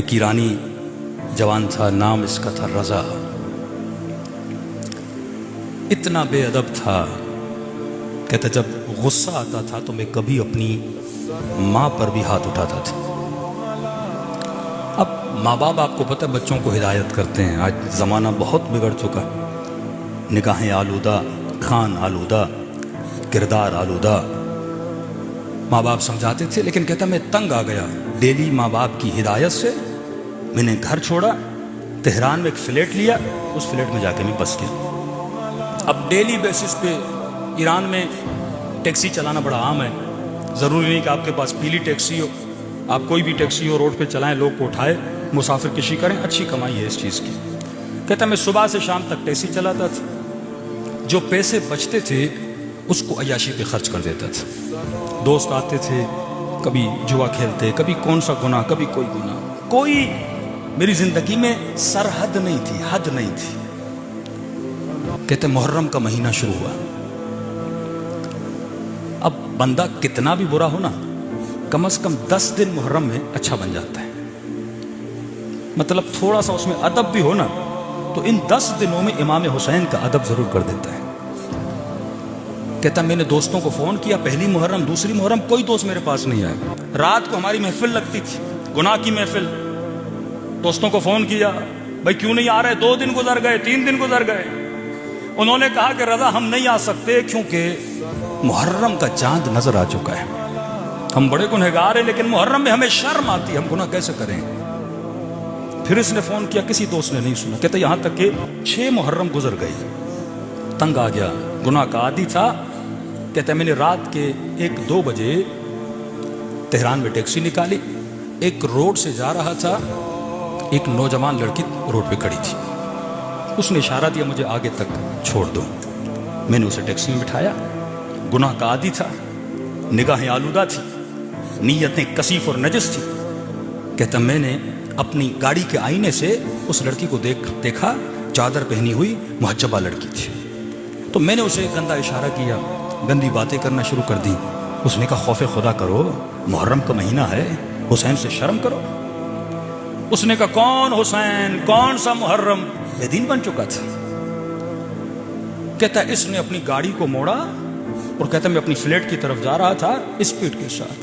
एक ईरानी जवान था, नाम इसका था रज़ा। इतना बेअदब था, कहते जब गुस्सा आता था तो मैं कभी अपनी माँ पर भी हाथ उठाता था। अब माँ बाप आपको पता है बच्चों को हिदायत करते हैं। आज ज़माना बहुत बिगड़ चुका, निगाहें आलूदा, खान आलूदा, किरदार आलूदा। माँ बाप समझाते थे, लेकिन कहता मैं तंग आ गया डेली माँ बाप की हिदायत से। मैंने घर छोड़ा, तेहरान में एक फ्लैट लिया, उस फ्लैट में जाके मैं बस गया। अब डेली बेसिस पे ईरान में टैक्सी चलाना बड़ा आम है। ज़रूरी नहीं कि आपके पास पीली टैक्सी हो, आप कोई भी टैक्सी हो रोड पे चलाएं, लोग को उठाए, मुसाफिर कशी करें, अच्छी कमाई है इस चीज़ की। कहता मैं सुबह से शाम तक टैक्सी चलाता था, जो पैसे बचते थे उसको अय्याशी पे खर्च कर देता था। दोस्त आते थे, कभी जुआ खेलते, कभी कौन सा गुनाह, कभी कोई गुनाह। कोई मेरी ज़िंदगी में सरहद नहीं थी, हद नहीं थी। कहते मुहर्रम का महीना शुरू हुआ। अब बंदा कितना भी बुरा हो ना, कम से कम 10 दिन मुहर्रम में अच्छा बन जाता है। मतलब थोड़ा सा उसमें अदब भी हो ना, तो इन 10 दिनों में इमाम हुसैन का अदब जरूर कर देता है। कहता मैंने दोस्तों को फोन किया, पहली मुहर्रम, दूसरी मुहर्रम, कोई दोस्त मेरे पास नहीं आया। रात को हमारी महफिल लगती थी, गुनाह की महफिल। दोस्तों को फोन किया, भाई क्यों नहीं आ रहे? 2 दिन गुजर गए, 3 दिन गुजर गए। उन्होंने कहा कि रज़ा हम नहीं आ सकते, क्योंकि मुहर्रम का चांद नजर आ चुका है। हम बड़े गुनहगार हैं, लेकिन मुहर्रम में हमें शर्म आती है, हम गुनाह कैसे करें? फिर इसने फोन किया, किसी दोस्त ने नहीं सुना। कहता यहां तक कि 6 मुहर्रम गुजर गई। तंग आ गया, गुनाह का आदी था। कहता मैंने रात के 1-2 बजे तेहरान में टैक्सी निकाली, एक रोड से जा रहा था, एक नौजवान लड़की रोड पे खड़ी थी। उसने इशारा दिया मुझे आगे तक छोड़ दो। मैंने उसे टैक्सी में बिठाया। गुनाह का आदी था, निगाहें आलूदा थी, नीयतें कसीफ और नजस थी। कहता मैंने अपनी गाड़ी के आईने से उस लड़की को देखा, चादर पहनी हुई मुहज्जबा लड़की थी। तो मैंने उसे गंदा इशारा किया, गंदी बातें करना शुरू कर दी। उसने कहा खौफे खुदा करो, मुहर्रम का महीना है, हुसैन से शर्म करो। उसने कहा कौन हुसैन, कौन सा मुहर्रम? बेदीन बन चुका था। कहता इसने अपनी गाड़ी को मोड़ा और कहता मैं अपनी फ्लैट की तरफ जा रहा था स्पीड के साथ।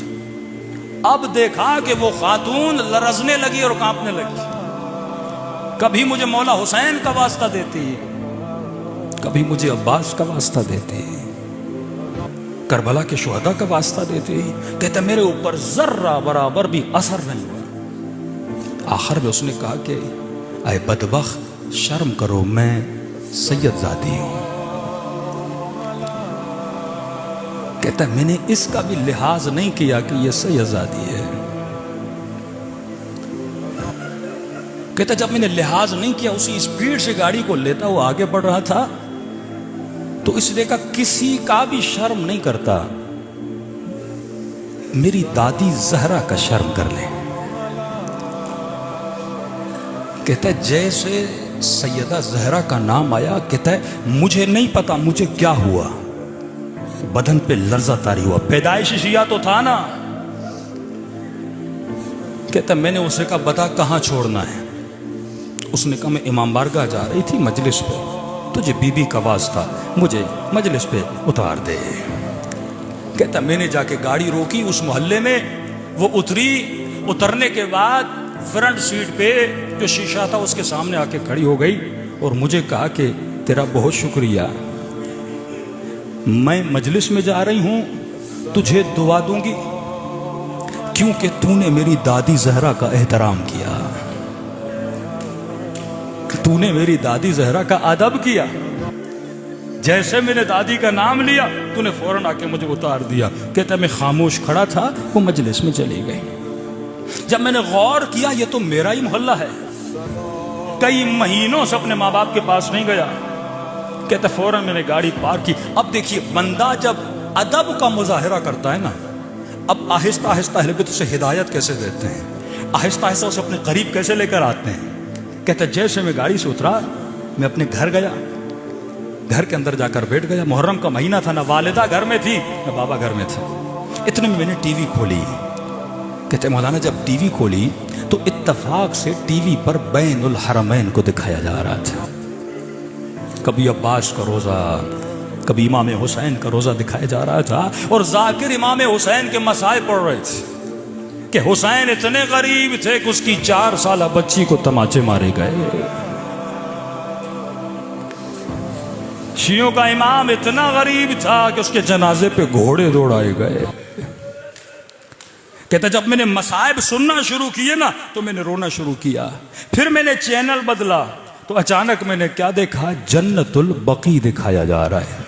अब देखा कि वो खातून लरजने लगी और कांपने लगी। कभी मुझे मौला हुसैन का वास्ता देती, कभी मुझे अब्बास का वास्ता देती, करबला के शुहदा का वास्ता देती। कहता मेरे ऊपर जर्रा बराबर भी असर नहीं हुआ। आखिर में उसने कहा कि ऐ बदबख्त शर्म करो, मैं सैयदजादी हूं। कहता मैंने इसका भी लिहाज नहीं किया कि यह सैयदजादी है। कहता जब मैंने लिहाज नहीं किया, उसी स्पीड से गाड़ी को लेता हुआ आगे बढ़ रहा था, तो इसलिए का किसी का भी शर्म नहीं करता, मेरी दादी जहरा का शर्म कर ले। कहता है जैसे सैयदा जहरा का नाम आया, कहता है मुझे नहीं पता मुझे क्या हुआ, बदन पे लर्जा तारी हुआ। पैदाइशी शिया तो था ना। कहता मैंने उसे कहा बता कहां छोड़ना है? उसने कहा मैं इमाम बारगाह जा रही थी मजलिस पे, तुझे बीबी का वास्ता मुझे मजलिस पे उतार दे। कहता मैंने जाके गाड़ी रोकी उस मोहल्ले में, वो उतरी। उतरने के बाद फ्रंट सीट पे जो शीशा था उसके सामने आके खड़ी हो गई और मुझे कहा कि तेरा बहुत शुक्रिया, मैं मजलिस में जा रही हूं, तुझे दुआ दूंगी क्योंकि तूने मेरी दादी जहरा का एहतराम किया, तूने मेरी दादी जहरा का अदब किया। जैसे मैंने दादी का नाम लिया, तूने फौरन आके मुझे उतार दिया। कहता मैं खामोश खड़ा था, वो मजलिस में चली गई। जब मैंने गौर किया ये तो मेरा ही मोहल्ला है, कई महीनों से अपने माँ बाप के पास नहीं गया। कहता फौरन मैंने गाड़ी पार्क की। अब देखिए बंदा जब अदब का मुजाहिरा करता है ना, अब आहिस्ता आहिस्ता अहले बिदअत से हिदायत कैसे देते हैं, आहिस्ता आहिस्ता उसे अपने करीब कैसे लेकर आते हैं। कहता जैसे मैं गाड़ी से उतरा, मैं अपने घर गया, घर के अंदर जाकर बैठ गया। मुहर्रम का महीना था, ना वालिदा घर में थी ना बाबा घर में थे। इतने में मैंने टीवी खोली। कहते मौलाना जब टीवी खोली तो इत्तफाक से टीवी पर बैनुल हरमैन को दिखाया जा रहा था। कभी अब्बास का रोजा, कभी इमाम हुसैन का रोजा दिखाया जा रहा था, और जाकिर इमाम हुसैन के मसाए पढ़ रहे थे कि हुसैन इतने गरीब थे कि उसकी 4 साल बच्ची को तमाचे मारे गए। शियों का इमाम इतना गरीब था कि उसके जनाजे पे घोड़े दौड़ाए गए। कहता जब मैंने मसाइब सुनना शुरू किए ना तो मैंने रोना शुरू किया। फिर मैंने चैनल बदला तो अचानक मैंने क्या देखा, जन्नतुल बकी दिखाया जा रहा है,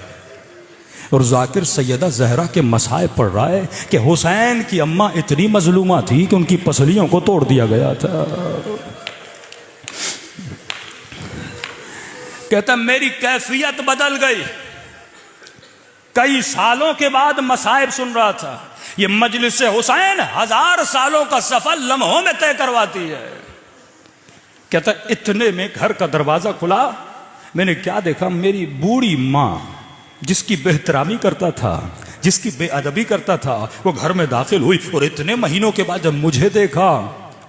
और जाकिर सैयदा जहरा के मसाइब पढ़ रहा है कि हुसैन की अम्मा इतनी मजलूमा थी कि उनकी पसलियों को तोड़ दिया गया था। कहता मेरी कैफियत बदल गई। कई सालों के बाद मसाइब सुन रहा था। ये मजलिस हुसैन 1000 सालों का सफर लम्हों में तय करवाती है। कहता इतने में घर का दरवाजा खुला, मैंने क्या देखा, मेरी बूढ़ी माँ जिसकी बेहतरामी करता था, जिसकी बेअदबी करता था, वो घर में दाखिल हुई, और इतने महीनों के बाद जब मुझे देखा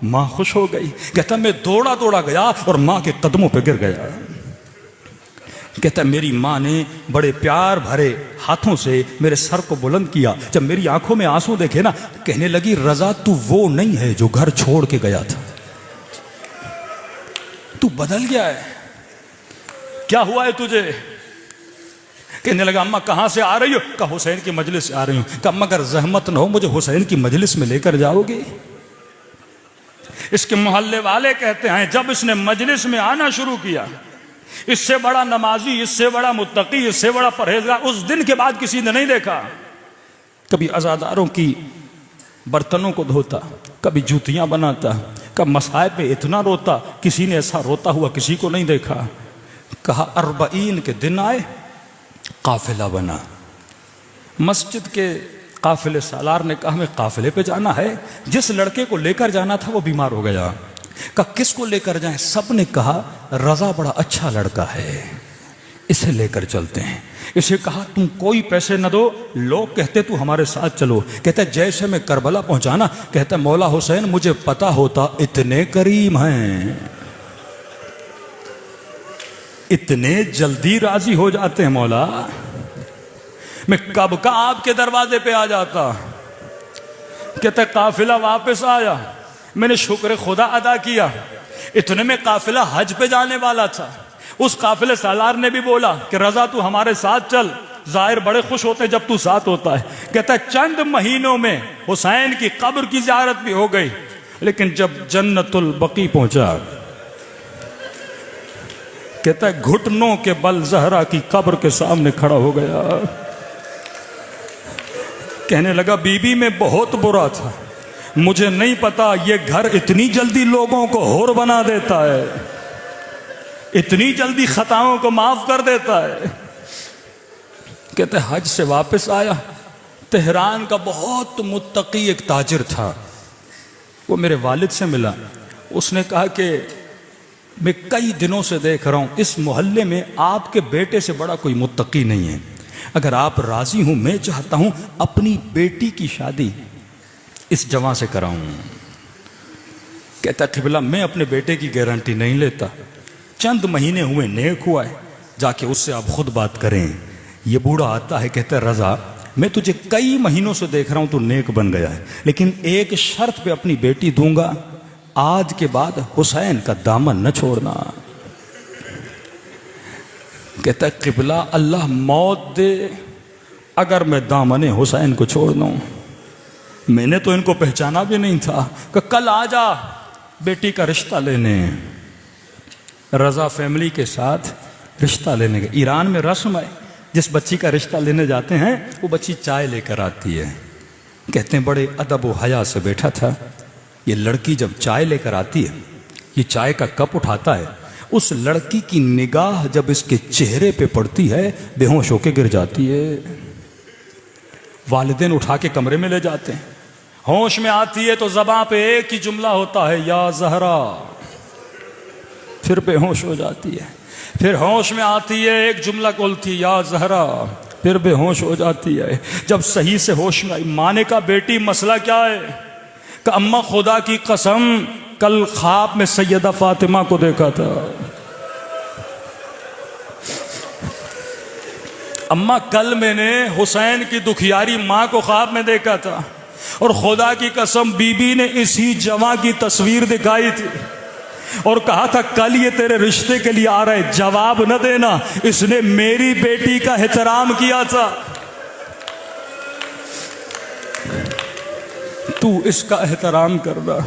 माँ खुश हो गई। कहता मैं दौड़ा दौड़ा गया और माँ के कदमों पे गिर गया। कहता मेरी माँ ने बड़े प्यार भरे हाथों से मेरे सर को बुलंद किया। जब मेरी आंखों में आंसू देखे ना, कहने लगी रजा तू वो नहीं है जो घर छोड़ के गया था, तू बदल गया है, क्या हुआ है तुझे। कहने लगा अम्मा कहां से आ रही हो, कहा हुसैन की मजलिस से आ रही हूं। कहा अम्मा अगर जहमत न हो मुझे हुसैन की मजलिस में लेकर जाओगे। इसके मोहल्ले वाले कहते हैं जब इसने मजलिस में आना शुरू किया, इससे बड़ा नमाजी, इससे बड़ा मुत्तकी, इससे बड़ा परहेजगार उस दिन के बाद किसी ने नहीं देखा। कभी अज़ादारों की बर्तनों को धोता, कभी जूतियां बनाता, कभी मसाइब पे इतना रोता, किसी ने ऐसा रोता हुआ किसी को नहीं देखा। कहा 40 के दिन आए, काफिला बना। मस्जिद के काफिले सालार ने कहा हमें काफिले पे जाना है। जिस लड़के को लेकर जाना था वो बीमार हो गया। कहा किसको लेकर जाएं? सब ने कहा रजा बड़ा अच्छा लड़का है, इसे लेकर चलते हैं। इसे कहा तुम कोई पैसे न दो, लोग कहते तू हमारे साथ चलो। कहता जैसे मैं करबला पहुंचाना, कहता मौला हुसैन मुझे पता होता इतने करीम हैं, इतने जल्दी राजी हो जाते हैं मौला, मैं कब का आपके दरवाजे पे आ जाता। कहता काफिला वापस आया, मैंने शुक्र खुदा अदा किया। इतने में काफिला हज पे जाने वाला था। उस काफिले सालार ने भी बोला कि रजा तू हमारे साथ चल, जाहिर बड़े खुश होते हैं जब तू साथ होता है। कहता है चंद महीनों में हुसैन की कब्र की ज़ियारत भी हो गई, लेकिन जब जन्नतुल बकी पहुंचा, कहता है घुटनों के बल जहरा की कब्र के सामने खड़ा हो गया। कहने लगा बीबी में बहुत बुरा था, मुझे नहीं पता ये घर इतनी जल्दी लोगों को होर बना देता है, इतनी जल्दी खताओं को माफ कर देता है। कहते हज से वापस आया, तेहरान का बहुत मुत्तकी एक ताजिर था, वो मेरे वालिद से मिला। उसने कहा कि मैं कई दिनों से देख रहा हूं इस मोहल्ले में आपके बेटे से बड़ा कोई मुत्तकी नहीं है। अगर आप राजी हूं, मैं चाहता हूं अपनी बेटी की शादी इस जवां से कराऊं। कहता क़िबला मैं अपने बेटे की गारंटी नहीं लेता, चंद महीने हुए, नेक हुआ है, जाके उससे आप खुद बात करें। ये बूढ़ा आता है, कहता है रजा मैं तुझे कई महीनों से देख रहा हूं, तू नेक बन गया है, लेकिन एक शर्त पे अपनी बेटी दूंगा, आज के बाद हुसैन का दामन न छोड़ना। कहता है क़िबला अल्लाह मौत दे अगर मैं दामन हुसैन को छोड़ दूं। मैंने तो इनको पहचाना भी नहीं था कि कल आ जा बेटी का रिश्ता लेने। रजा फैमिली के साथ रिश्ता लेने गए। ईरान में रस्म है, जिस बच्ची का रिश्ता लेने जाते हैं वो बच्ची चाय लेकर आती है। कहते हैं बड़े अदब व हया से बैठा था। ये लड़की जब चाय लेकर आती है, ये चाय का कप उठाता है, उस लड़की की निगाह जब इसके चेहरे पे पड़ती है बेहोश होके गिर जाती है। वालिदैन उठा के कमरे में ले जाते हैं। होश में आती है तो ज़बां पे एक ही जुमला होता है या ज़हरा, फिर बेहोश हो जाती है। फिर होश में आती है, एक जुमला बोलती या ज़हरा, फिर बेहोश हो जाती है। जब सही से होश में आई, माँ ने कहा बेटी मसला क्या है? कि अम्मा खुदा की कसम कल ख्वाब में सैयदा फातिमा को देखा था। अम्मा कल मैंने हुसैन की दुखियारी माँ को ख्वाब में देखा था, और खुदा की कसम बीबी ने इसी जवां की तस्वीर दिखाई थी और कहा था कल ये तेरे रिश्ते के लिए आ रहा है, जवाब न देना, इसने मेरी बेटी का एहतराम किया था, तू इसका एहतराम करना।